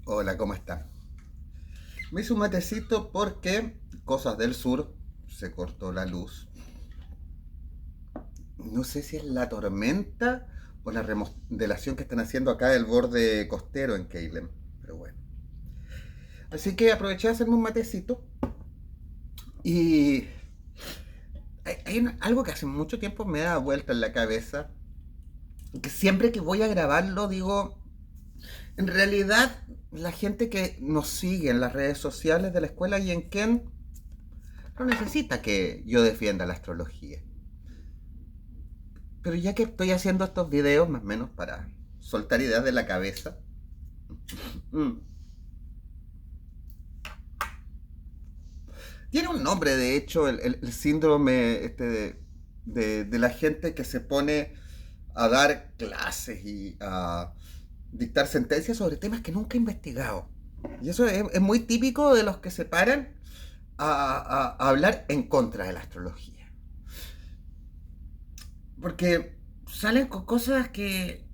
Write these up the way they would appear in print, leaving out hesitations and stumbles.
Hola, ¿cómo están? Me hice un matecito porque cosas del sur, se cortó la luz. No sé si es la tormenta o la remodelación que están haciendo acá del borde costero en Keilem, pero bueno. Así que aproveché de hacerme un matecito y hay algo que hace mucho tiempo me da vuelta en la cabeza, que siempre que voy a grabarlo digo, en realidad la gente que nos sigue en las redes sociales de la escuela y en Ken no necesita que yo defienda la astrología. Pero ya que estoy haciendo estos videos, más o menos para soltar ideas de la cabeza, mm, tiene un nombre, de hecho, el síndrome de la gente que se pone a dar clases y a dictar sentencias sobre temas que nunca ha investigado. Y eso es muy típico de los que se paran a hablar en contra de la astrología. Porque salen con cosas que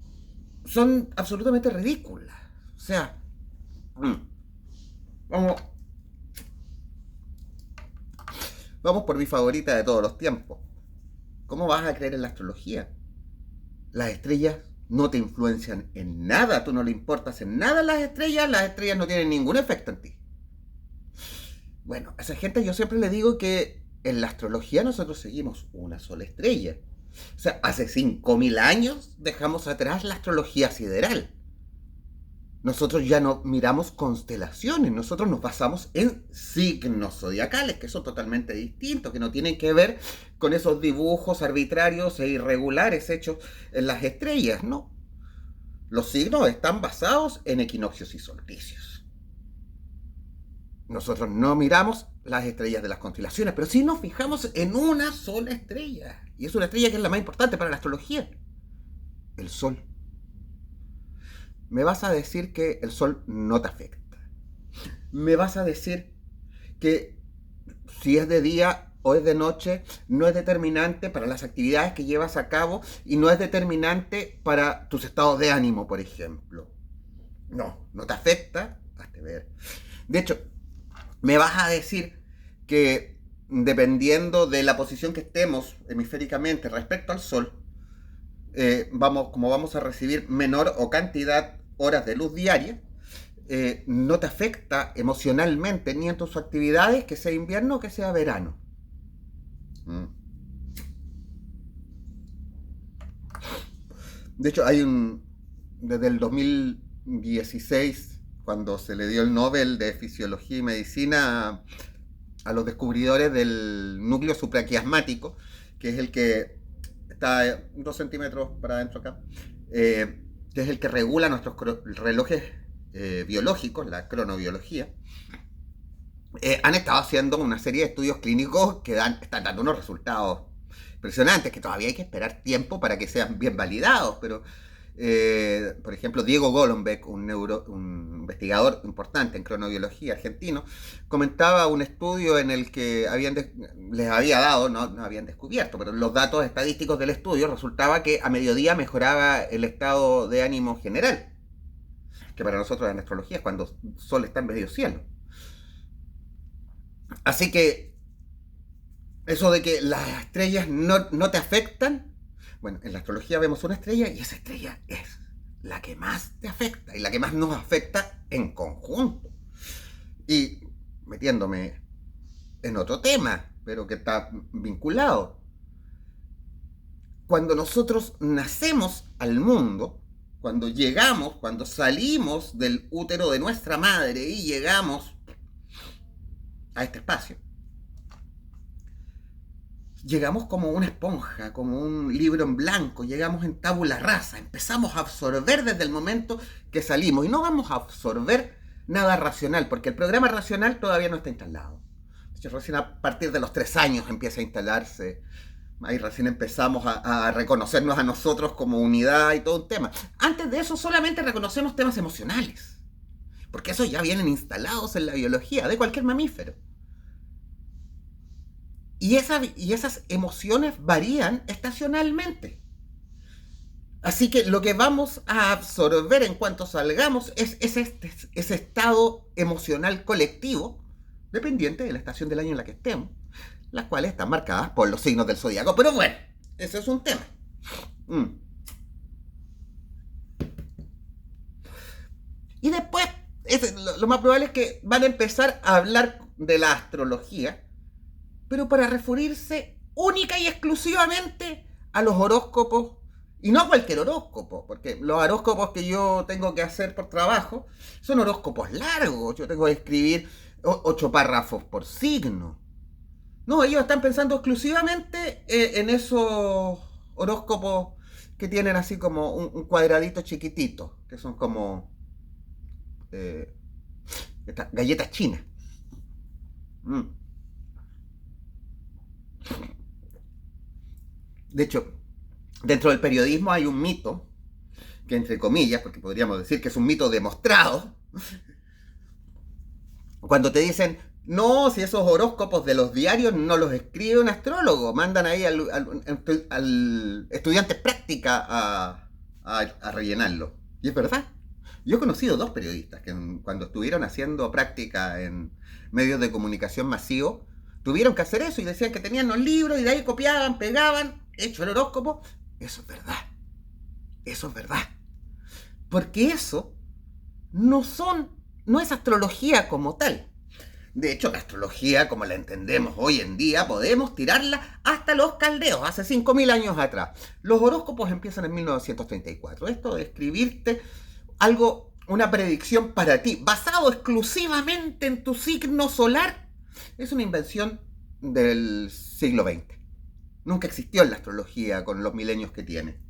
son absolutamente ridículas. O sea, mm, vamos, vamos por mi favorita de todos los tiempos. ¿Cómo vas a creer en la astrología? Las estrellas no te influencian en nada, tú no le importas en nada a las estrellas no tienen ningún efecto en ti. Bueno, a esa gente yo siempre le digo que en la astrología nosotros seguimos una sola estrella. O sea, hace 5.000 años dejamos atrás la astrología sideral. Nosotros ya no miramos constelaciones, nosotros nos basamos en signos zodiacales, que son totalmente distintos, que no tienen que ver con esos dibujos arbitrarios e irregulares hechos en las estrellas, ¿no? Los signos están basados en equinoccios y solsticios. Nosotros no miramos las estrellas de las constelaciones, pero sí nos fijamos en una sola estrella. Y es una estrella que es la más importante para la astrología, el Sol. Me vas a decir que el Sol no te afecta. Me vas a decir que si es de día o es de noche no es determinante para las actividades que llevas a cabo y no es determinante para tus estados de ánimo, por ejemplo. No, no te afecta. Hazte ver. De hecho, me vas a decir que dependiendo de la posición que estemos hemisféricamente respecto al Sol, como vamos a recibir menor o cantidad horas de luz diaria, no te afecta emocionalmente ni en tus actividades, que sea invierno o que sea verano. Mm. De hecho, desde el 2016, cuando se le dio el Nobel de Fisiología y Medicina a los descubridores del núcleo supraquiasmático, que es el que está 2 centímetros para adentro acá, que es el que regula nuestros relojes biológicos, la cronobiología. Han estado haciendo una serie de estudios clínicos que están dando unos resultados impresionantes, que todavía hay que esperar tiempo para que sean bien validados, pero por ejemplo, Diego Golombek, un investigador importante en cronobiología argentino, comentaba un estudio en el que les había dado, no habían descubierto, pero los datos estadísticos del estudio resultaba que a mediodía mejoraba el estado de ánimo general, que para nosotros en astrología es cuando el sol está en medio cielo. Así que eso de que las estrellas no te afectan, bueno, en la astrología vemos una estrella y esa estrella es la que más te afecta y la que más nos afecta en conjunto. Y metiéndome en otro tema, pero que está vinculado. Cuando nosotros nacemos al mundo, cuando llegamos, cuando salimos del útero de nuestra madre y llegamos a este espacio, llegamos como una esponja, como un libro en blanco, llegamos en tabula rasa, empezamos a absorber desde el momento que salimos y no vamos a absorber nada racional, porque el programa racional todavía no está instalado. De hecho, recién a partir de los 3 años empieza a instalarse. Ahí recién empezamos a reconocernos a nosotros como unidad y todo un tema. Antes de eso solamente reconocemos temas emocionales, porque esos ya vienen instalados en la biología de cualquier mamífero. Y esas emociones varían estacionalmente. Así que lo que vamos a absorber en cuanto salgamos es ese estado emocional colectivo, dependiente de la estación del año en la que estemos, las cuales están marcadas por los signos del zodiaco. Pero bueno, ese es un tema. Mm. Y después, lo más probable es que van a empezar a hablar de la astrología, pero para referirse única y exclusivamente a los horóscopos, y no a cualquier horóscopo, porque los horóscopos que yo tengo que hacer por trabajo son horóscopos largos, yo tengo que escribir 8 párrafos por signo. No, ellos están pensando exclusivamente en esos horóscopos que tienen así como un cuadradito chiquitito, que son como eh, estas galletas chinas. Mm. De hecho, dentro del periodismo hay un mito, que entre comillas, porque podríamos decir que es un mito demostrado, cuando te dicen, no, si esos horóscopos de los diarios no los escribe un astrólogo, mandan ahí al estudiante práctica a rellenarlo. Y es verdad. Yo he conocido 2 periodistas que cuando estuvieron haciendo práctica en medios de comunicación masivos, tuvieron que hacer eso y decían que tenían los libros y de ahí copiaban, pegaban, hecho el horóscopo. Eso es verdad. Eso es verdad. Porque eso no es astrología como tal. De hecho, la astrología, como la entendemos hoy en día, podemos tirarla hasta los caldeos, hace 5.000 años atrás. Los horóscopos empiezan en 1934. Esto de escribirte algo, una predicción para ti, basado exclusivamente en tu signo solar, es una invención del siglo XX. Nunca existió en la astrología con los milenios que tiene.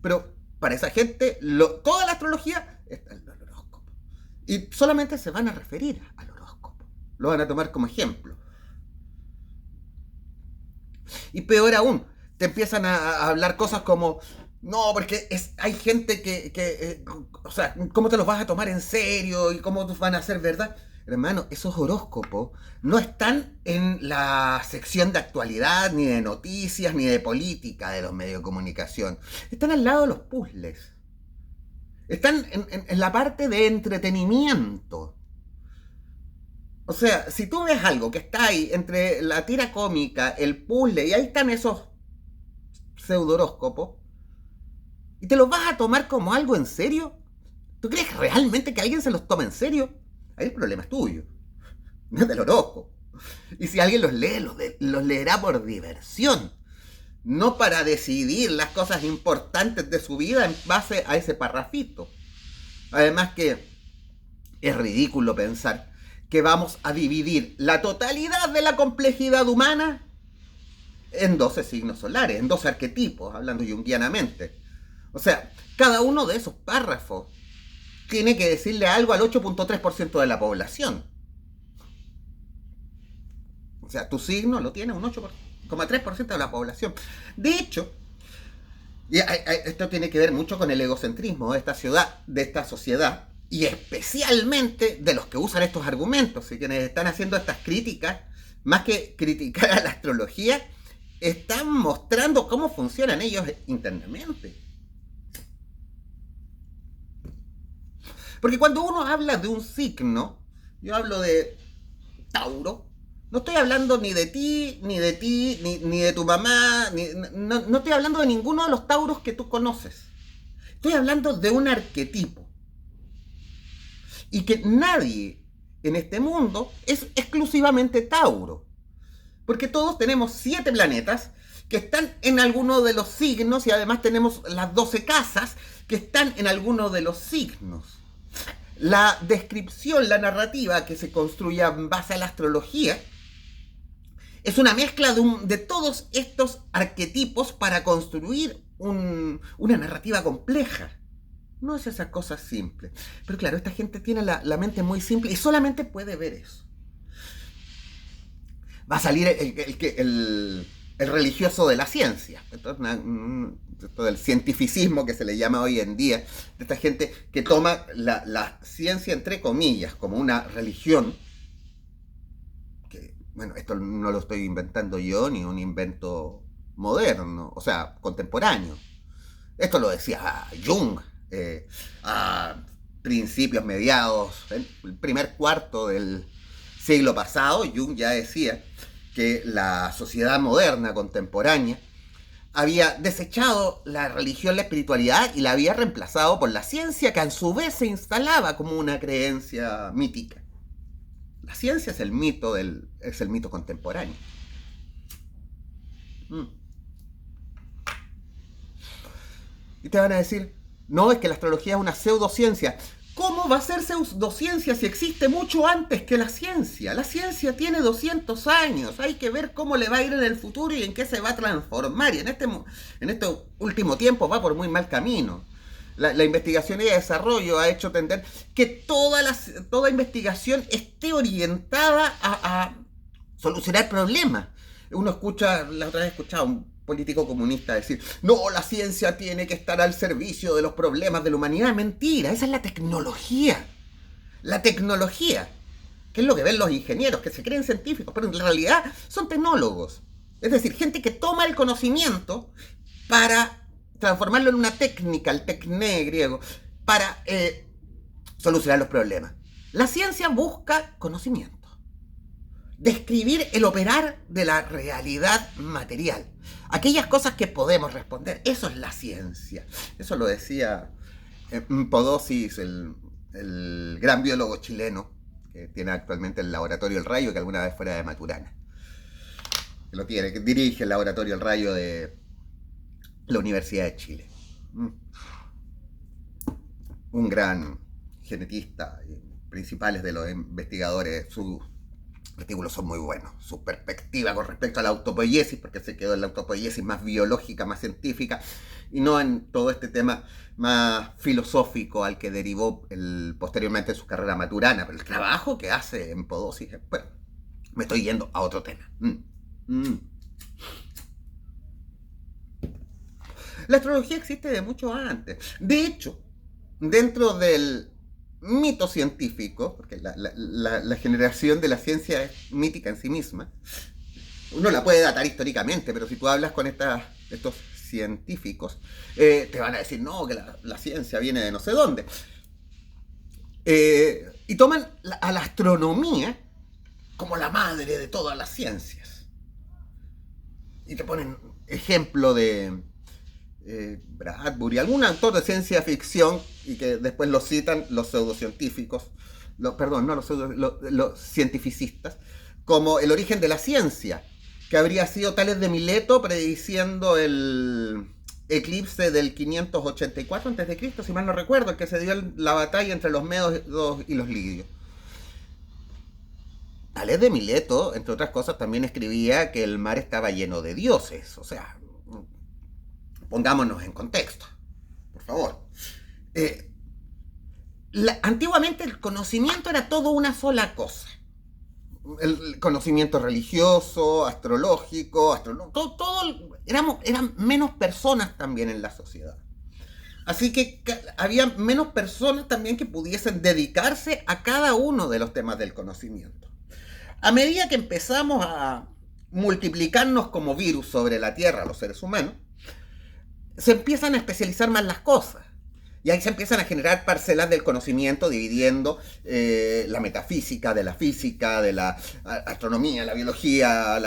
Pero para esa gente, toda la astrología está en el horóscopo. Y solamente se van a referir al horóscopo. Lo van a tomar como ejemplo. Y peor aún, te empiezan a hablar cosas como, no, porque hay gente que o sea, ¿cómo te los vas a tomar en serio? ¿Y cómo van a ser verdad? Hermano, esos horóscopos no están en la sección de actualidad, ni de noticias, ni de política de los medios de comunicación. Están al lado de los puzzles. Están en la parte de entretenimiento. O sea, si tú ves algo que está ahí entre la tira cómica, el puzzle, y ahí están esos pseudo horóscopos, y te los vas a tomar como algo en serio, ¿tú crees realmente que alguien se los toma en serio? Ahí el problema es tuyo, no es del horóscopo. Y si alguien los lee, los leerá por diversión, no para decidir las cosas importantes de su vida en base a ese parrafito. Además que es ridículo pensar que vamos a dividir la totalidad de la complejidad humana en 12 signos solares, en 12 arquetipos, hablando junguianamente. O sea, cada uno de esos párrafos tiene que decirle algo al 8.3% de la población. O sea, tu signo lo tiene un 8,3% de la población. De hecho, esto tiene que ver mucho con el egocentrismo de esta sociedad, y especialmente de los que usan estos argumentos y quienes están haciendo estas críticas, más que criticar a la astrología, están mostrando cómo funcionan ellos internamente. Porque cuando uno habla de un signo, yo hablo de Tauro, no estoy hablando ni de ti, ni de tu mamá, no estoy hablando de ninguno de los Tauros que tú conoces. Estoy hablando de un arquetipo. Y que nadie en este mundo es exclusivamente Tauro. Porque todos tenemos 7 planetas que están en alguno de los signos, y además tenemos las 12 casas que están en alguno de los signos. La descripción, la narrativa que se construye en base a la astrología es una mezcla de todos estos arquetipos para construir una narrativa compleja. No es esa cosa simple. Pero claro, esta gente tiene la mente muy simple y solamente puede ver eso. Va a salir el religioso de la ciencia. Esto del cientificismo que se le llama hoy en día, de esta gente que toma la ciencia entre comillas como una religión, que bueno, esto no lo estoy inventando yo, ni un invento moderno, o sea, contemporáneo. Esto lo decía Jung a principios, mediados, el primer cuarto del siglo pasado. Jung ya decía que la sociedad moderna, contemporánea, había desechado la religión, la espiritualidad y la había reemplazado por la ciencia, que a su vez se instalaba como una creencia mítica. La ciencia es el mito contemporáneo. Y te van a decir, no, es que la astrología es una pseudociencia. ¿Cómo va a ser pseudociencia si existe mucho antes que la ciencia? La ciencia tiene 200 años. Hay que ver cómo le va a ir en el futuro y en qué se va a transformar. Y en este último tiempo va por muy mal camino. La investigación y el desarrollo ha hecho tender que toda investigación esté orientada a solucionar problemas. Uno escucha, la otra vez escuchaba un político comunista decir, no, la ciencia tiene que estar al servicio de los problemas de la humanidad. Mentira, esa es la tecnología. La tecnología, que es lo que ven los ingenieros, que se creen científicos, pero en realidad son tecnólogos. Es decir, gente que toma el conocimiento para transformarlo en una técnica, el tecné griego, para solucionar los problemas. La ciencia busca conocimiento. Describir el operar de la realidad material. Aquellas cosas que podemos responder. Eso es la ciencia. Eso lo decía Podosis, el gran biólogo chileno, que tiene actualmente el Laboratorio El Rayo, que alguna vez fuera de Maturana. Que dirige el Laboratorio El Rayo de la Universidad de Chile. Un gran genetista, principales de los investigadores, sus artículos son muy buenos. Su perspectiva con respecto a la autopoiesis, porque se quedó en la autopoiesis más biológica, más científica, y no en todo este tema más filosófico al que derivó posteriormente su carrera maturana. Pero el trabajo que hace en Podosis, bueno, me estoy yendo a otro tema. La astrología existe de mucho antes. De hecho, dentro del mito científico, porque la generación de la ciencia es mítica en sí misma, uno la puede datar históricamente, pero si tú hablas con estos científicos, te van a decir, no, que la ciencia viene de no sé dónde. Y toman a la astronomía como la madre de todas las ciencias. Y te ponen ejemplo de Bradbury, algún autor de ciencia ficción, y que después lo citan los pseudocientíficos, los cientificistas, como el origen de la ciencia, que habría sido Tales de Mileto prediciendo el eclipse del 584 a.C., si mal no recuerdo, el que se dio la batalla entre los medos y los lidios. Tales de Mileto, entre otras cosas, también escribía que el mar estaba lleno de dioses. O sea, pongámonos en contexto, por favor. Antiguamente el conocimiento era todo una sola cosa. El conocimiento religioso, astrológico, eran menos personas también en la sociedad. Así que había menos personas también que pudiesen dedicarse a cada uno de los temas del conocimiento. A medida que empezamos a multiplicarnos como virus sobre la Tierra, los seres humanos, se empiezan a especializar más las cosas. Y ahí se empiezan a generar parcelas del conocimiento, dividiendo la metafísica de la física, de la astronomía, la biología,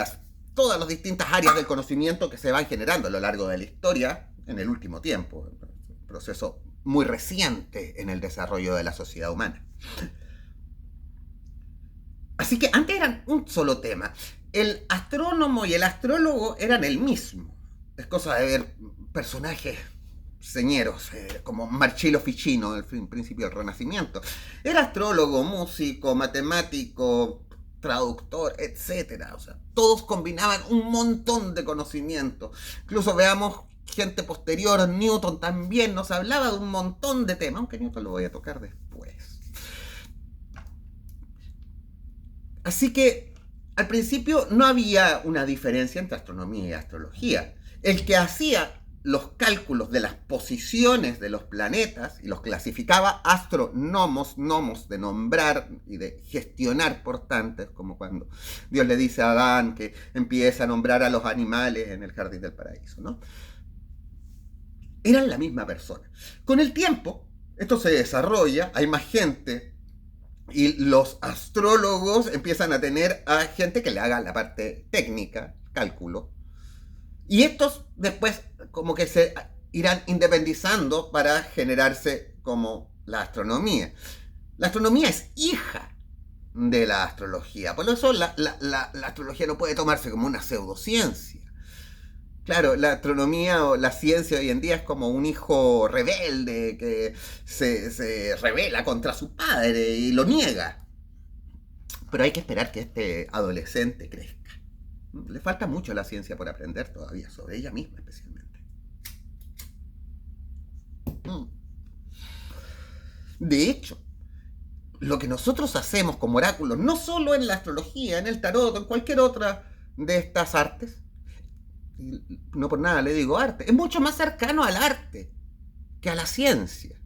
todas las distintas áreas del conocimiento que se van generando a lo largo de la historia en el último tiempo. Un proceso muy reciente en el desarrollo de la sociedad humana. Así que antes eran un solo tema. El astrónomo y el astrólogo eran el mismo. Es cosa de ver personajes señeros, como Marcello Ficino, del principio del Renacimiento. Era astrólogo, músico, matemático, traductor, etc. O sea, todos combinaban un montón de conocimiento. Incluso veamos gente posterior, Newton también nos hablaba de un montón de temas, aunque Newton lo voy a tocar después. Así que al principio no había una diferencia entre astronomía y astrología. El que hacía los cálculos de las posiciones de los planetas y los clasificaba astronomos, nomos de nombrar y de gestionar portantes, como cuando Dios le dice a Adán que empieza a nombrar a los animales en el jardín del paraíso, ¿no? Eran la misma persona. Con el tiempo, esto se desarrolla, hay más gente y los astrólogos empiezan a tener a gente que le haga la parte técnica, cálculo, y estos después como que se irán independizando para generarse como la astronomía. La astronomía es hija de la astrología, por eso la astrología no puede tomarse como una pseudociencia. Claro, la astronomía o la ciencia hoy en día es como un hijo rebelde que se rebela contra su padre y lo niega. Pero hay que esperar que este adolescente crezca. Le falta mucho a la ciencia por aprender todavía, sobre ella misma especialmente. De hecho, lo que nosotros hacemos como oráculos, no solo en la astrología, en el tarot, en cualquier otra de estas artes, no por nada le digo arte, es mucho más cercano al arte que a la ciencia.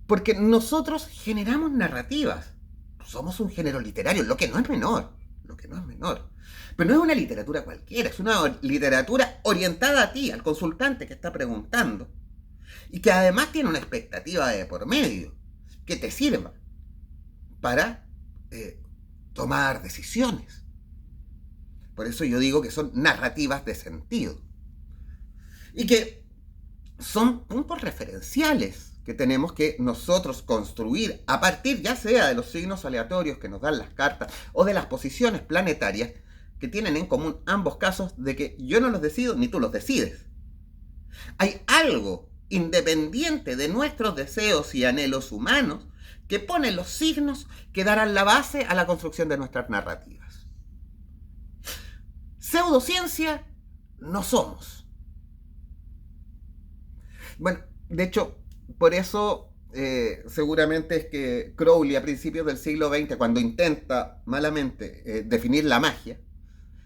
Porque nosotros generamos narrativas. Somos un género literario, lo que no es menor. Pero no es una literatura cualquiera, es una literatura orientada a ti, al consultante que está preguntando. Y que además tiene una expectativa de por medio, que te sirva para tomar decisiones. Por eso yo digo que son narrativas de sentido. Y que son puntos referenciales que tenemos que nosotros construir a partir ya sea de los signos aleatorios que nos dan las cartas o de las posiciones planetarias que tienen en común ambos casos de que yo no los decido ni tú los decides. Hay algo independiente de nuestros deseos y anhelos humanos que pone los signos que darán la base a la construcción de nuestras narrativas. Pseudociencia no somos. Bueno, de hecho, por eso seguramente es que Crowley a principios del siglo XX, cuando intenta malamente definir la magia,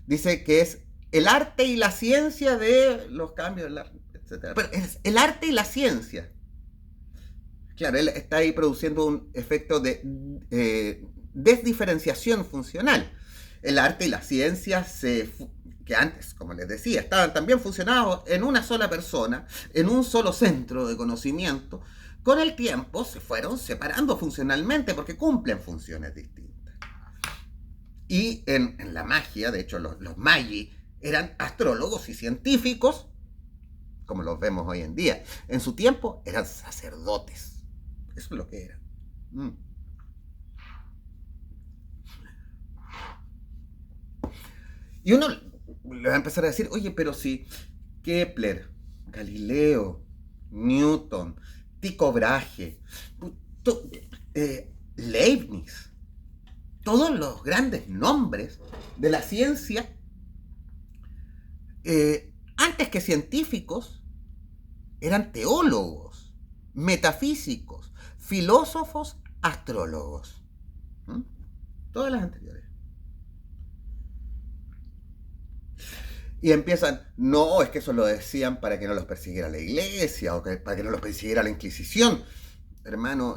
dice que es el arte y la ciencia de los cambios, etc. Pero es el arte y la ciencia. Claro, él está ahí produciendo un efecto de desdiferenciación funcional. El arte y la ciencia que antes, como les decía, estaban también funcionados en una sola persona, en un solo centro de conocimiento, con el tiempo se fueron separando funcionalmente porque cumplen funciones distintas. Y en la magia, de hecho, los magi eran astrólogos y científicos, como los vemos hoy en día. En su tiempo eran sacerdotes. Eso es lo que eran. Y uno le va a empezar a decir, oye, pero si Kepler, Galileo, Newton, Tycho Brahe, Leibniz, todos los grandes nombres de la ciencia, antes que científicos, eran teólogos, metafísicos, filósofos, astrólogos. Todas las anteriores. Y empiezan, no, es que eso lo decían para que no los persiguiera la iglesia o para que no los persiguiera la Inquisición. Hermano,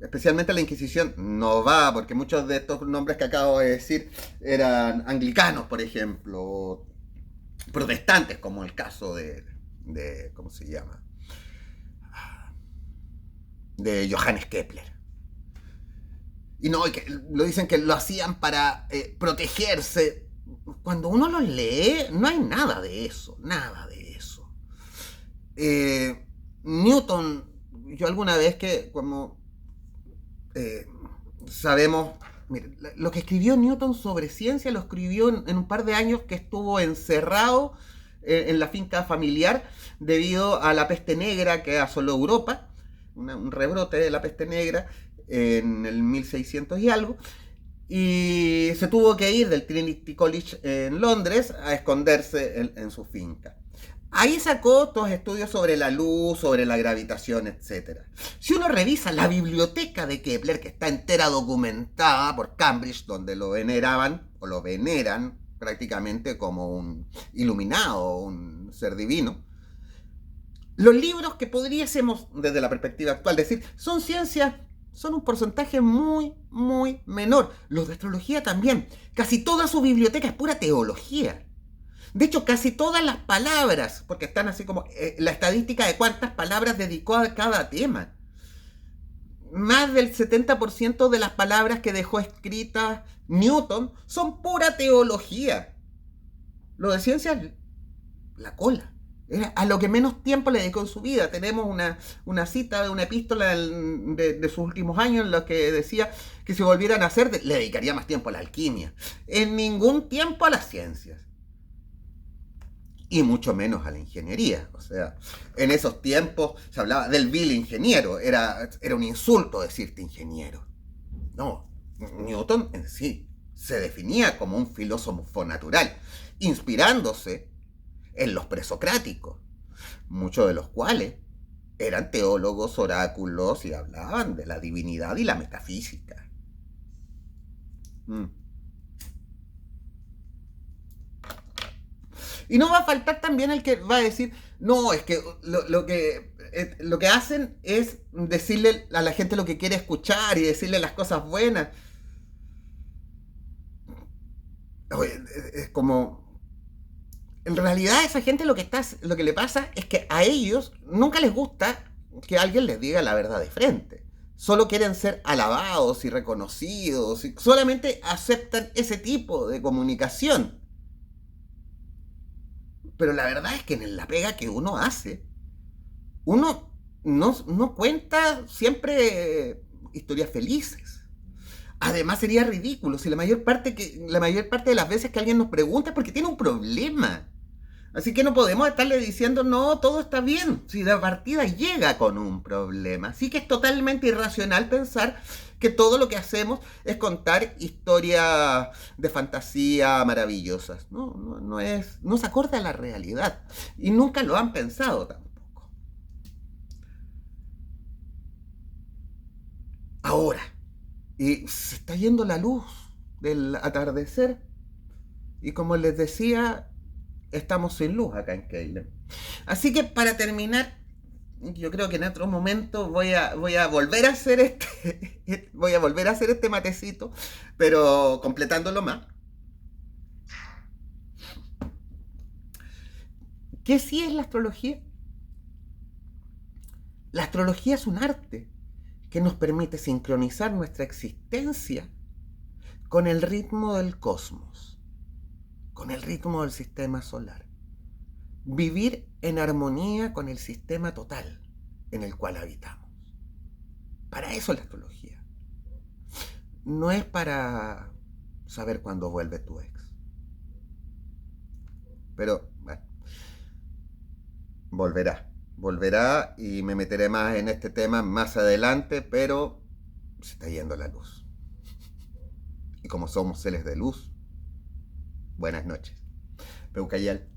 especialmente la Inquisición no va, porque muchos de estos nombres que acabo de decir eran anglicanos, por ejemplo, o protestantes, como el caso de ¿cómo se llama? De Johannes Kepler. Y no, que lo dicen que lo hacían para protegerse. Cuando uno los lee, no hay nada de eso, Newton, yo alguna vez que, como sabemos, mire, lo que escribió Newton sobre ciencia lo escribió en un par de años que estuvo encerrado en la finca familiar debido a la peste negra que asoló Europa, un rebrote de la peste negra en el 1600 y algo. Y se tuvo que ir del Trinity College en Londres a esconderse en su finca. Ahí sacó todos estudios sobre la luz, sobre la gravitación, etc. Si uno revisa la biblioteca de Kepler, que está entera documentada por Cambridge, donde lo veneraban, o lo veneran, prácticamente como un iluminado, un ser divino. Los libros que podríamos, desde la perspectiva actual, decir son ciencias, son un porcentaje muy, muy menor. Los de astrología también. Casi toda su biblioteca es pura teología. De hecho, casi todas las palabras, porque están así como la estadística de cuántas palabras dedicó a cada tema. Más del 70% de las palabras que dejó escritas Newton son pura teología. Lo de ciencias, la cola. Era a lo que menos tiempo le dedicó en su vida. Tenemos una cita de una epístola de sus últimos años en la que decía que si volvieran a hacer, le dedicaría más tiempo a la alquimia. En ningún tiempo a las ciencias. Y mucho menos a la ingeniería. O sea, en esos tiempos se hablaba del vil ingeniero. Era un insulto decirte ingeniero. No, Newton en sí se definía como un filósofo natural, inspirándose en los presocráticos, muchos de los cuales eran teólogos, oráculos y hablaban de la divinidad y la metafísica. Y no va a faltar también el que va a decir, no, es que lo que hacen es decirle a la gente lo que quiere escuchar y decirle las cosas buenas. Oye, es como... En realidad a esa gente lo que le pasa es que a ellos nunca les gusta que alguien les diga la verdad de frente. Solo quieren ser alabados y reconocidos y solamente aceptan ese tipo de comunicación. Pero la verdad es que en la pega que uno hace, uno no cuenta siempre historias felices. Además sería ridículo si la mayor parte de las veces que alguien nos pregunta es porque tiene un problema. Así que no podemos estarle diciendo, no, todo está bien, si de partida llega con un problema. Así que es totalmente irracional pensar que todo lo que hacemos es contar historias de fantasía maravillosas. No se acorde a la realidad. Y nunca lo han pensado tampoco. Ahora, y se está yendo la luz del atardecer. Y como les decía, estamos sin luz acá en Keilen. Así que para terminar, yo creo que en otro momento voy a volver a hacer este matecito, pero completándolo más. ¿Qué sí es la astrología? La astrología es un arte que nos permite sincronizar nuestra existencia con el ritmo del cosmos, con el ritmo del sistema solar. Vivir en armonía con el sistema total en el cual habitamos. Para eso es la astrología. No es para saber cuándo vuelve tu ex. Pero, bueno, volverá y me meteré más en este tema más adelante, pero se está yendo la luz. Y como somos seres de luz, buenas noches. Peucayal.